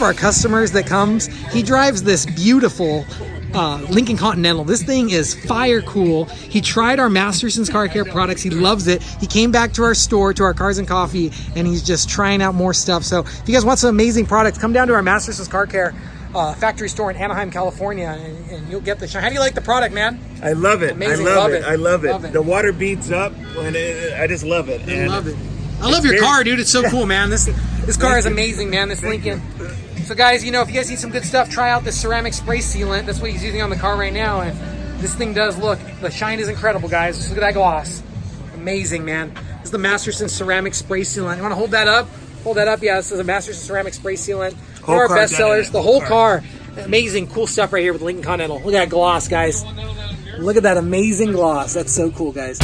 of our customers that comes, he drives this beautiful Lincoln Continental. This thing is fire cool. He tried our Masterson's car care products. He loves it. He came back to our store, to our Cars and Coffee, and he's just trying out more stuff. So if you guys want some amazing products, come down to our Masterson's car care factory store in Anaheim, California, and you'll get the shine. How do you like the product, man? I love it. Amazing. I love it. I love Love it. it. The water beads up, and I just love it. I love it. I love your car, dude. It's so cool, man. This car is amazing, man. This Lincoln. So guys, you know, if you guys need some good stuff, try out this ceramic spray sealant. That's what he's using on the car right now. And this thing does look, the shine is incredible, guys. Just look at that gloss. Amazing, man. This is the Masterson ceramic spray sealant. You want to hold that up? Hold that up. Yeah, this is a Masterson ceramic spray sealant. One of our best sellers. The whole car. Amazing, cool stuff right here with Lincoln Continental. Look at that gloss, guys. Look at that amazing gloss. That's so cool, guys.